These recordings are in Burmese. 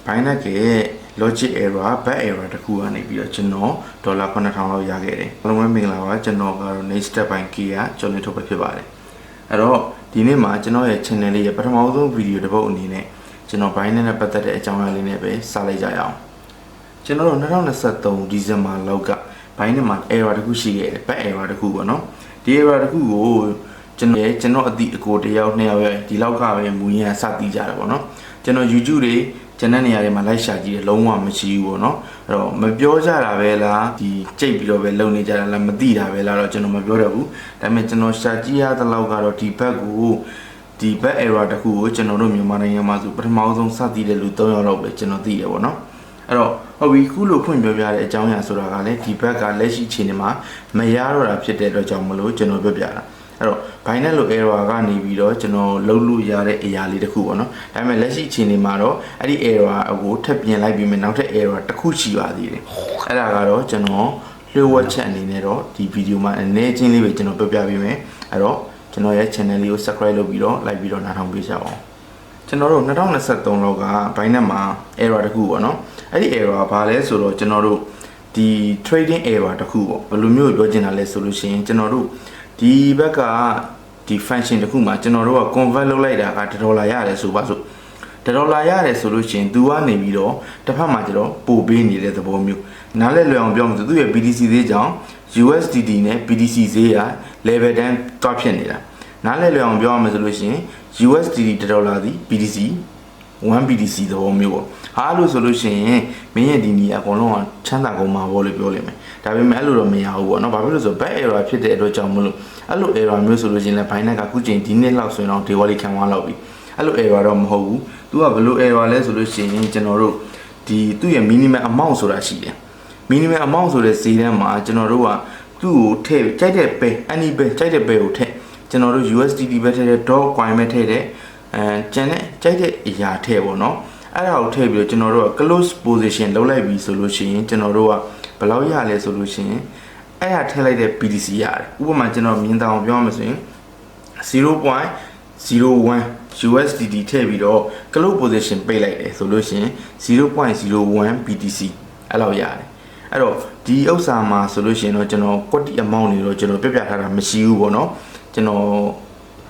Binance logic error back error တခုကနေပြီးတော့ကျွန်တော်ဒေါ်လာ9000လောက်ရခဲ့တယ်အားလုံးပဲမင်္ဂလာပါကျွန်တော်ကတော့ next step ပိုင်း key ကကျွန်တော်ထုတ်ပဲဖြစ်ပါတယ်အဲ့တော့ဒီနေ့မှာကျွန်တော်ရဲ့ channel လေးရဲ့ပထမဆုံး video တစ်ပုဒ်အနေနဲ့ကျွန်တော် Binance နဲ့ပတ်သက်တဲ့အကြောင်းအရာလေးနဲ့ပဲစလိုက်ကြရအောင်ကျွန်တော်တို့2023 December လောက်က Binance မှာ error တခုရှိခဲ့တယ် back error တခုပေါ့နော်ဒီ error တခုကိုကျွန်တော်အတိအကိုတယောက်နှစ်ယောက်ရဲ့ဒီလောက်ကပဲမူရင်းစသည်ကြတယ်ပေါ့နော်ကျွန်တော် YouTube တွေကျွန်တဲ့နေရာတွေမှာလိုက်ရှာကြည့်တယ်လုံးဝမရှိဘူးပေါ့နော်အဲ့တော့မပြောကြတာပဲလားဒီကြိတ်ပြီးတော့ပဲလုံနေကြတာလားမသိတာပဲလားတော့ကျွန်တော်မပြောတော့ဘူးဒါပေမဲ့ကျွန်တော်ရှာကြည့်ရတဲ့လောက်ကတော့ဒီဘက်ကိုဒီ back error တခုကိုကျွန်တော်တို့မြန်မာနိုင်ငံမှာဆိုပထမဆုံးစသည်တဲ့လူ3ယောက်လောက်ပဲကျွန်တော်သိတယ်ပေါ့နော်အဲ့တော့ဟုတ်ပြီခုလိုဖွင့်ပြောပြတဲ့အကြောင်းအရာဆိုတာကလည်းဒီဘက်ကလက်ရှိအခြေအနေမှာမရတော့တာဖြစ်တဲ့အတွက်ကြောင့်မလို့ကျွန်တော်ပြောပြတာအဲ့တော့ Binance လို error ကနေပြီးတော့ကျွန်တော်လုံးလို့ရတဲ့အရာလေးတစ်ခုပေါ့နော်ဒါပေမဲ့လက်ရှိအခြေအနေမှာတော့အဲ့ဒီ error ကိုထပ်ပြင်လိုက်ပြီးမှနောက်ထပ် error တစ်ခုရှိပါသေးတယ်အဲ့ဒါကတော့ကျွန်တော်လျှို့ဝှက်ချက်အနေနဲ့တော့ဒီ video မှာအနေချင်းလေးပဲကျွန်တော်ပြပြပေးမယ်အဲ့တော့ကျွန်တော်ရဲ့ channel လေးကို subscribe လုပ်ပြီးတော့ like ပြီးတော့နားထောင်ပေးကြပါဦးကျွန်တော်တို့2023လောက်က Binance မှာ error တစ်ခုပေါ့နော်အဲ့ဒီ error ဘာလဲဆိုတော့ကျွန်တော်တို့ဒီ trading error တစ်ခုပေါ့ဘယ်လိုမျိုးပြောချင်တာလဲဆိုလို့ရှိရင်ကျွန်တော်တို့ဒီဘက်ကဒီ function တခုမှာကျွန်တော်တို့က convert လုပ်လိုက်တာက$ရတယ်ဆိုပါစို့$ရတယ်ဆိုလို့ရှိရင်သူကနေပြီးတော့တစ်ဖက်မှာကျတော့ပို့ပေးနေတဲ့သဘောမျိုးနားလည်လွယ်အောင်ပြောမှဆိုသူ့ရဲ့ BTC ဈေးကြောင့် USDT နဲ့ BTC ဈေးက level တန်းတွားဖြစ်နေတာနားလည်လွယ်အောင်ပြောမှဆိုလို့ရှိရင် USDT $သည် BTC 1 BTC သဘောမျိုးပေါ့ဟာလို့ဆိုလို့ရှိရင်မင်းရဲ့ဒီနေရာအကုန်လုံးကချမ်းသာကုန်မှာပေါ့လို့ပြောလိမ့်မယ်ဒါပေမဲ့အဲ့လိုတော့မရဘူးပေါ့နော်ဘာဖြစ်လို့ဆို back error ဖြစ်တဲ့အတွက်ကြောင့်မလို့အဲ့လို error မျိုးဆိုလို့ရှိရင်လည်း Binance ကအခုချိန်ဒီနေ့လောက်ဆိုရင်တော့ဒီ wallet ခံသွားလောက်ပြီအဲ့လို error တော့မဟုတ်ဘူးသူကဘယ်လို error လဲဆိုလို့ရှိရင်ကျွန်တော်တို့ဒီသူ့ရဲ့ minimum amount ဆိုတာရှိတယ် minimum amount ဆိုတဲ့ဈေးတန်းမှာကျွန်တော်တို့ကသူ့ကိုထည့်ကြိုက်တဲ့ pay any pay ကြိုက်တဲ့ pay ကိုထည့်ကျွန်တော်တို့ USDT ပဲထည့်တဲ့ dot coin ပဲထည့်တဲ့ကျန်တဲ့ကြိုက်တဲ့အရာထည့်ပေါ့နော်အဲ့ဒါကိုထည့်ပြီးတော့ကျွန်တော်တို့က close position လုပ်လိုက်ပြီဆိုလို့ရှိရင်ကျွန်တော်တို့ကဘယ်လောက်ရလဲဆိုလို့ရှိရင်အဲ့ဒါထည့်လိုက်တဲ့ BTC ရတယ်ဥပမာကျွန်တော်မြင်တောင်ပြောမှဆိုရင် 0.01 USDT ထည့်ပြီးတော့ close position ပိတ်လိုက်တယ်ဆိုလို့ရှိရင် 0.01 BTC အဲ့လောက်ရတယ်အဲ့တော့ဒီဥစ္စာမှာဆိုလို့ရှိရင်တော့ကျွန်တော် quantity amount တွေတော့ကျွန်တော်ပြပြထားတာမရှိဘူးပေါ့နော်ကျွန်တော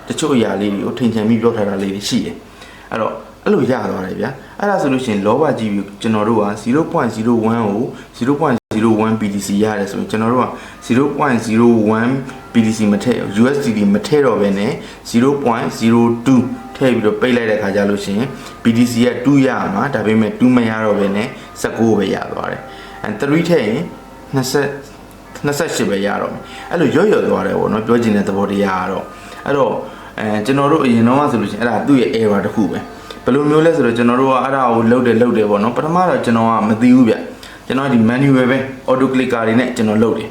်တချို့အရာလေးတွေကိုထင်ချင်ပြီးပြောထားတာလေးတွေရှိတယ်အဲ့တော့အဲ့လိုရသွားတယ်ဗျာအဲ့ဒါဆိုလို့ရှိရင်လောဘကြီးပြီးကျွန်တော်တို့က 0.01 ကို 0.01 BTC ရတယ်ဆိုရင်ကျွန်တော်တို့က 0.01 BTC မထည့် USDT မထည့်တော့ဘဲနဲ့ 0.02 ထည့်ပြီးတော့ပိတ်လိုက်တဲ့ခါကျလို့ရှိရင် BTC က2ရမှာဒါပေမဲ့2မရတော့ဘဲနဲ့19ပဲရသွားတယ်and 3ထည့်ရင်28ပဲရတော့မယ်အဲ့လိုရော့သွားတယ်ပေါ့နော်ပြောချင်တဲ့သဘောတရားကတော့အဲ့တော့ကျွန်တော်တို့အရင်တော့ဆိုလို့ရှိရင်အဲ့ဒါသူ့ရဲ့ error တစ်ခုပဲဘယ်လိုမျိုးလဲဆိုတော့ကျွန်တော်တို့ကအဲ့ဒါကိုလုတ်တယ်ပေါ့နော်ပထမတော့ကျွန်တော်ကမသိဘူးဗျကျွန်တော်ဒီ manual ပဲ auto clicker တွေနဲ့ကျွန်တော်လုတ်တယ်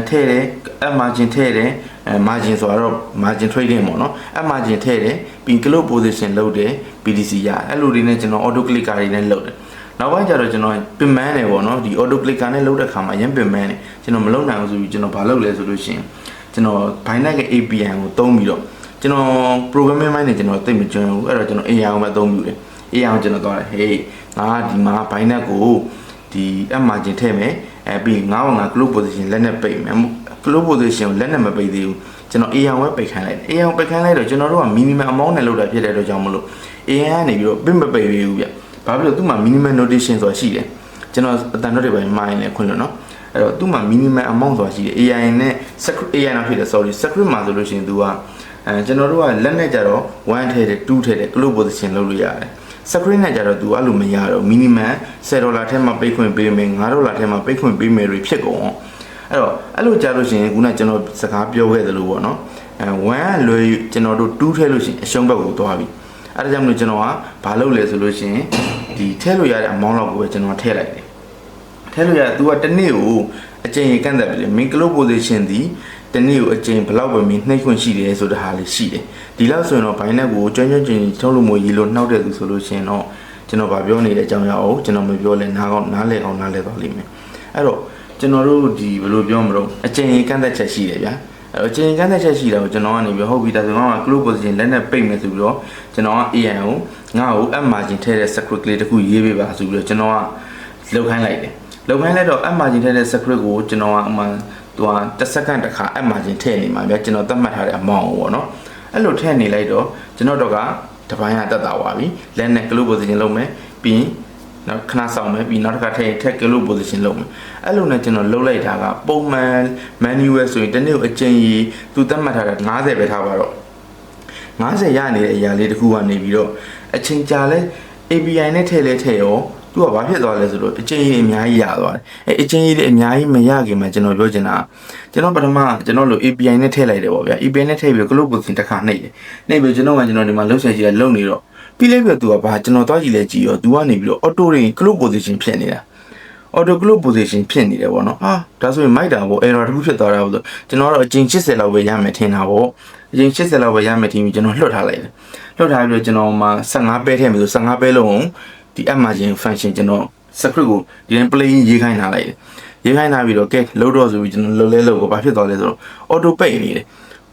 ထည့်တယ် margin ထည့်တယ်margin ဆိုတော့ margin trading ပေါ့နော်margin ထည့်တယ်ပြီး close position လုတ်တယ် BTC ရအဲ့လိုတွေနဲ့ကျွန်တော် auto clicker တွေနဲ့လုတ်တယ်နောက်ပိုင်းကျတော့ကျွန်တော်ပင်မန်းတယ်ပေါ့နော်ဒီ auto clicker နဲ့လုတ်တဲ့ခါမှာရမ်းပင်မန်းတယ်ကျွန်တော်မလုတ်နိုင်ဘူးဆိုပြီးကျွန်တော်ဘာလုပ်လဲဆိုလို့ရှိရင်ကျွန်တော် Binance ရဲ့ API ကိုသုံးပြီးတော့ကျွန်တော် programming ပိုင်းနဲ့ကျွန်တော်သိမကျွမ်းဘူးအဲ့တော့ကျွန်တော် AI ကိုပဲအသုံးပြုတယ် AI ကိုကျွန်တော်သွားတယ် hey ငါဒီမှာ Binance ကိုဒီ margin ထည့်မယ်ပြီးငါ့ close position လက်နဲ့ပိတ်မယ် close position ကိုလက်နဲ့မပိတ်သေးဘူးကျွန်တော် AI ကိုပဲပိတ်ခိုင်းလိုက်တယ် AI ကိုပိတ်ခိုင်းလိုက်တော့ကျွန်တော်တို့က minimum amount နဲ့လုပ်တာဖြစ်တဲ့အတွက်ကြောင့်မလို့ AI ကနေပြီးတော့ပိတ်မပိတ်ဘူးဗျဘာဖြစ်လို့သူ့မှာ minimum notation ဆိုတာရှိတယ်ကျွန်တော်အတန်တော့တွေပဲမှားရင်လည်းခွင့်လို့နော်အဲ့တော့သူ့မှာ minimum amount ဆိုတာရှိတယ် AI နဲ့ script AI နောက်ဖြစ်တယ် sorry script မှာဆိုလို့ရှိရင်သူကကျွန်တော်တို့ကလက်နဲ့ကြတော့1ထည့်တယ်2ထည့်တယ် close position လုပ်လို့ရတယ် script နဲ့ကြတော့သူအဲ့လိုမရတော့ minimum $10ထဲမှာပိတ်ခွင့်ပေးမယ်$5ထဲမှာပိတ်ခွင့်ပေးမယ်တွေဖြစ်ကုန်အောင်အဲ့တော့အဲ့လိုကြားလို့ရှိရင်ခုနကျွန်တော်စကားပြောခဲ့သလိုပေါ့နော်1လွယ်ကျွန်တော်တို့2ထည့်လို့ရှိရင်အရှုံးဘက်ကိုသွားပြီအဲ့ဒါကြောင့်မလို့ကျွန်တော်ကဘာလုပ်လဲဆိုလို့ရှိရင်ဒီထည့်လို့ရတဲ့ amount လောက်ကိုပဲကျွန်တော်ထည့်လိုက်တယ်ထည့်လို့ရသူကတစ်နေ့ကိုအချိန်ကန့်သက်ပြီလေ main close position ဒီတနေ့ကိုအချိန်ဘယ်လောက်ပဲမင်းနှိမ့်ခွင့်ရှိတယ်ဆိုတဲ့ဟာလေးရှိတယ်ဒီလောက်ဆိုရင်တော့ Binance ကိုကျွမ်းထုတ်လို့မရလို့နှောက်တဲ့သူဆိုလို့ရှိရင်တော့ကျွန်တော်ဗာပြောနေတဲ့အကြောင်းအရာကိုကျွန်တော်မပြောလဲနားလဲသွားလိမ့်မယ်အဲ့တော့ကျွန်တော်တို့ဒီဘယ်လိုပြောမလို့အချိန်ကန့်သက်ချက်ရှိတယ်ဗျာအဲ့တော့အချိန်ကန့်သက်ချက်ရှိတာကိုကျွန်တော်ကနေပြီးဟုတ်ပြီဒါဆိုတော့ close position လက်နဲ့ပိတ်မယ်ဆိုပြီးတော့ကျွန်တော်က AI ကို ငါ့ကို app margin ထည့်တဲ့ script ကလေးတစ်ခုရေးပေးပါဆိုပြီးတော့ကျွန်တော်ကလုပ်ခိုင်းလိုက်တယ်လုပ်ခိုင်းလိုက်တော့ app margin ထည့်တဲ့ script ကိုကျွန်တော်ကအမှန်သူကတစ်စက္ကန့်တစ်ခါ app margin ထည့်နေမှာဗျာကျွန်တော်သတ်မှတ်ထားတဲ့ amount ကိုပေါ့နော်အဲ့လိုထည့်နေလိုက်တော့ကျွန်တော်တော့ကတပိုင်းကတက်တာပါပြီလက်နဲ့ close position လုပ်မယ်ပြီးနောက်ခဏဆောင်မယ်ပြီးနောက်တစ်ခါထည့် close position လုပ်မယ်အဲ့လိုနဲ့ကျွန်တော်လုပ်လိုက်တာကပုံမှန် manual ဆိုရင်တစ်နေ့ကိုအချိန်ကြီးသူသတ်မှတ်ထားတာ90ပဲထားပါတော့90ရနေတဲ့အရာလေးတစ်ခုကနေပြီးတော့အချိန်ကြာလဲ API နဲ့ထည့်လဲထည့်ရောသူကဘာဖြစ်သွားလဲဆိုတော့အချိန်ကြီးအများကြီးရသွားတယ်အချိန်ကြီးအများကြီးမရခင်မှာကျွန်တော်ပြောချင်တာကျွန်တော်ပထမကျွန်တော်လို API နဲ့ထည့်လိုက်တယ်ပေါ့ဗျာ API နဲ့ထည့်ပြီး close position တစ်ခါနှိပ်တယ်နှိပ်ပြီးကျွန်တော်ဒီမှာလှုပ်ရှားကြီးကလုံနေတော့ပြီးလိုက်ပြီးသူကဘာကျွန်တော်သွားကြည့်လဲကြည့်ရောသူကနေပြီးတော့ auto တွေ close position ဖြစ်နေတာ auto close position ဖြစ်နေတယ်ပေါ့နော်ဟာဒါဆိုရင်မိုက်တာပေါ့ error တစ်ခုဖြစ်သွားတာပေါ့ဆိုကျွန်တော်တော့အချိန်80လောက်ပဲရမယ်ထင်တာပေါ့အချိန်80လောက်ပဲရမယ်ထင်ပြီးကျွန်တော်လွှတ်ထားလိုက်တယ်လွှတ်ထားပြီးတော့ကျွန်တော်မှ15ပဲထည့်မယ်ဆို15ပဲလုံးဒီ app margin function ကျွန်တော် script ကိုဒီတိုင်း play ရေးခိုင်းထားလိုက်တယ်ရေးခိုင်းထားပြီးတော့ကဲload တော့ဆိုပြီးကျွန်တော်လှုပ်ကိုဘာဖြစ်သွားလဲဆိုတော့ auto ပိတ်နေတယ်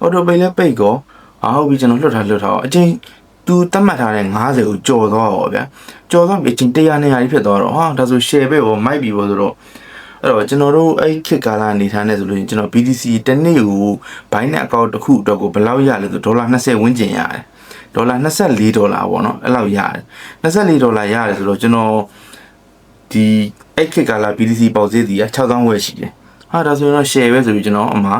auto ပိတ်လဲပိတ်ကောဟုတ်ပြီကျွန်တော်လွှတ်ထားအချိန်သူတတ်မှတ်ထားတဲ့90ကိုကြော်သွားတော့ဗျာကြော်သွားပြီးအချိန်100နေရာကြီးဖြစ်သွားတော့ဟာဒါဆို share ပဲပေါ့မိုက်ပြီပေါ့ဆိုတော့အဲ့တော့ကျွန်တော်တို့အဲ့ခေတ်ကာလအနေထားနဲ့ဆိုလို့ကျွန်တော် BTC တစ်နေ့ကိုဘိုင်းနဲ့အကောင့်တစ်ခုအတွက်ကိုဘယ်လောက်ရလဲဆိုဒေါ်လာ20ဝန်းကျင်ရတယ်ဒေါ်လာ24ဒေါ်လာပေါ့နော်အဲ့လောက်ရတယ်24ဒေါ်လာရတယ်ဆိုတော့ကျွန်တော်ဒီအဲ့ခေတ်ကာလ BTC ပေါက်ဈေးကြီးက6000ဝယ်ရှိတယ်ဟာဒါဆိုရင်တော့ share ပဲဆိုပြီးကျွန်တော်မှာ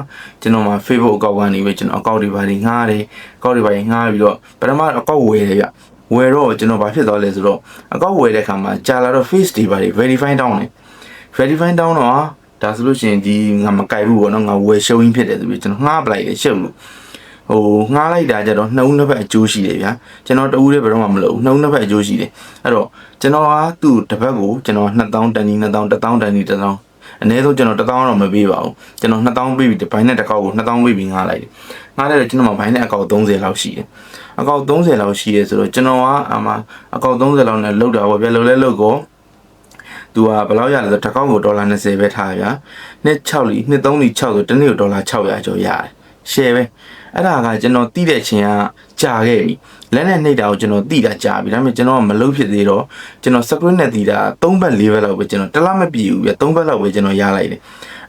Facebook အကောင့်ကနေပဲကျွန်တော်အကောင့်တွေပါငှားတယ်အကောင့်တွေပါငှားပြီးတော့ပထမအကောင့်ဝယ်တယ်ဗျဝယ်တော့ကျွန်တော်ဘာဖြစ်သွားလဲဆိုတော့အကောင့်ဝယ်တဲ့အခါမှာကြာလာတော့ face တွေပါ verify down တယ် verify down တော့ဒါဆိုလို့ရှိရင်ဒီငါမကြိုက်ဘူးပေါ့နော်ငါဝယ် showing ဖြစ်တယ်ဆိုပြီးကျွန်တော်ငှားပလိုက်တယ်ရှုပ်လို့ငှားလိုက်တာကြတော့နှုံးနှစ်ဖက်အကျိုးရှိတယ်ဗျာကျွန်တော်တဦးတည်းဘယ်တော့မှမလုပ်နှုံးနှစ်ဖက်အကျိုးရှိတယ်အဲ့တော့ကျွန်တော်ကသူ့တစ်ပတ်ကိုကျွန်တော်2000တန်နီ2000 1000တန်နီ1000အနည်းဆုံးကျွန်တော်1000တော့မပေးပါဘူးကျွန်တော်2000ပေးပြီးဒီဘိုင်းနဲ့တစ်ခေါက်ကို2000ပေးပြီးငှားလိုက်တယ်ငှားလိုက်တော့ကျွန်တော်မှာဘိုင်းနဲ့အကောင့်30လောက်ရှိတယ်အကောင့်30လောက်ရှိတယ်ဆိုတော့ကျွန်တော်ကအမှအကောင့်30လောက်နဲ့လောက်တာပေါ့ဗျာလောက်လဲလောက်ကောသူကဘယ်လောက်ရလဲဆိုတစ်ခေါက်ကိုဒေါ်လာ20ပဲထားဗျာနှစ်6လီနှစ်3လီ6ဆိုတနေ့ကိုဒေါ်လာ600ကျော်ရတယ် share ပဲအဲ့ဒါကကျွန်တော်တိတဲ့ချင်းကကြာခဲ့ပြီလက်နဲ့နှိပ်တာကိုကျွန်တော်တိတာကြာပြီဒါပေမဲ့ကျွန်တော်မလုပ်ဖြစ်သေးတော့ကျွန်တော် screen နဲ့တိတာ3ဘတ်4ဘတ်လောက်ပဲကျွန်တော်တစ်လမပြည့်ဘူးပြ3ဘတ်လောက်ပဲကျွန်တော်ရလိုက်တယ်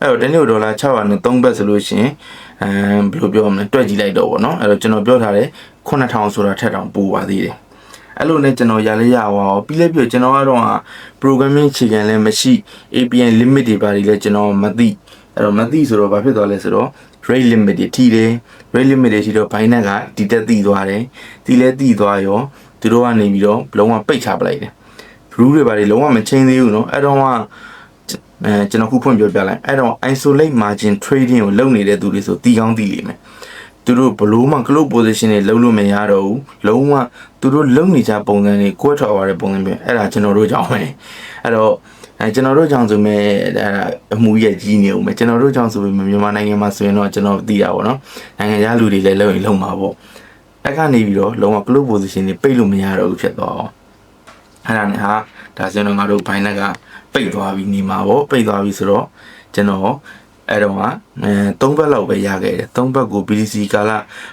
အဲ့တော့တနေ့ဒေါ်လာ600နဲ့3ဘတ်ဆိုလို့ရှိရင်ဘယ်လိုပြောမလဲတွက်ကြည့်လိုက်တော့ဗောနော်အဲ့တော့ကျွန်တော်ပြောထားတယ်9000ဆိုတာထက်တောင်ပိုပါသေးတယ်အဲ့လိုနဲ့ကျွန်တော်ရလဲရပါအောင်ပြီးလဲပြကျွန်တော်ကတော့ programming ခြေခံလည်းမရှိ API limit တွေပါလည်းကျွန်တော်မသိအဲ့တော့မသိဆိုတော့ဘာဖြစ်သွားလဲဆိုတော့ rate limit တွေထိတယ် rate limit တွေရှိတော့ Binance ကဒီတက်သိသွားတယ်ဒီလဲသိသွားရောသူတို့ကနေပြီးတော့လုံးဝပိတ်ချပလိုက်တယ် rule တွေပါလေလုံးဝမချင်းသေးဘူးเนาะအဲ့တော့ကျွန်တော်ခုဖွင့်ပြောပြလိုက်အဲ့တော့ isolate margin trading ကိုလုပ်နေတဲ့သူတွေဆိုတီးကောင်းတီးလိမ့်မယ်သူတို့ဘလို့မှ close position တွေလုံးလို့မရတော့ဘူးလုံးဝသူတို့လုံနေကြပုံစံတွေကွဲထွက်သွားတဲ့ပုံစံပဲအဲ့ဒါကျွန်တော်တို့ကြောင့်ပဲအဲ့တော့ကျွန်တော်တို့ကြောင့်ဆိုမဲ့အမှုရဲ့ကြီးနေဦးမယ်ကျွန်တော်တို့ကြောင့်ဆိုပြီးမြန်မာနိုင်ငံမှာဆိုရင်တော့ကျွန်တော်သိတာပေါ့နော်နိုင်ငံခြားလူတွေလည်းလုံရင်လုံမှာပေါ့အဲ့ကနေပြီးတော့လုံးဝ close position တွေပိတ်လို့မရတော့ဘူးဖြစ်သွားအောင်အဲ့ဒါနဲ့ဟာဒါဆိုရင်ငါတို့ဘိုင်းလက်ကပိတ်သွားပြီးနေမှာပေါ့ပိတ်သွားပြီဆိုတော့ကျွန်တော်အဲ့တော့3ဘတ်လောက်ပဲရခဲ့တယ်3ဘတ်ကို BTC ကာလ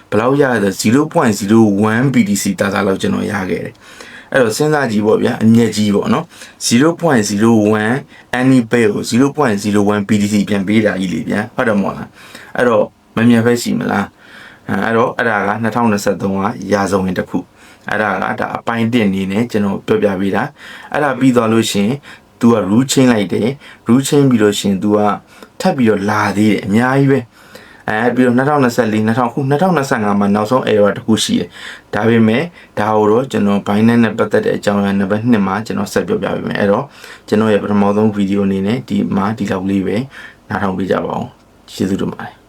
ဘယ်လောက်ရလဲဆို 0.01 BTC တာလောက်ကျွန်တော်ရခဲ့တယ်အဲ့တော့စဉ်းစားကြည့်ပေါ့ဗျာအမြက်ကြီးပေါ့နော် 0.01 any pay ကို 0.01 BTC ပြန်ပေးတာကြီးလေဗျာဟုတ်တယ်မို့လားအဲ့တော့မမြတ်ပဲရှိမလားအဲ့တော့အဲ့ဒါက2023ကရာဇဝင်တစ်ခုအဲ့ဒါကဒါအပိုင်း1အနေနဲ့ကျွန်တော်ပြောပြပေးတာအဲ့ဒါပြီးသွားလို့ရှင်तू က rule change လိုက်တယ် rule change ပြီးလို့ရှင် तू ကထပ်ပြီးတော့လာသေးတယ်အများကြီးပဲပြီးတော့2024 2025မှာနောက်ဆုံး error တစ်ခုရှိတယ်ဒါပေမဲ့ဒါကိုတော့ကျွန်တော် Binance နဲ့ပတ်သက်တဲ့အကြောင်းအရာနံပါတ်2မှာကျွန်တော်ဆက်ပြောပြပေးမယ်အဲ့တော့ကျွန်တော်ရဲ့ပထမဆုံးဗီဒီယိုအနေနဲ့ဒီမှာဒီလောက်လေးပဲနားထောင်ပေးကြပါဦးကျေးဇူးတင်ပါတယ်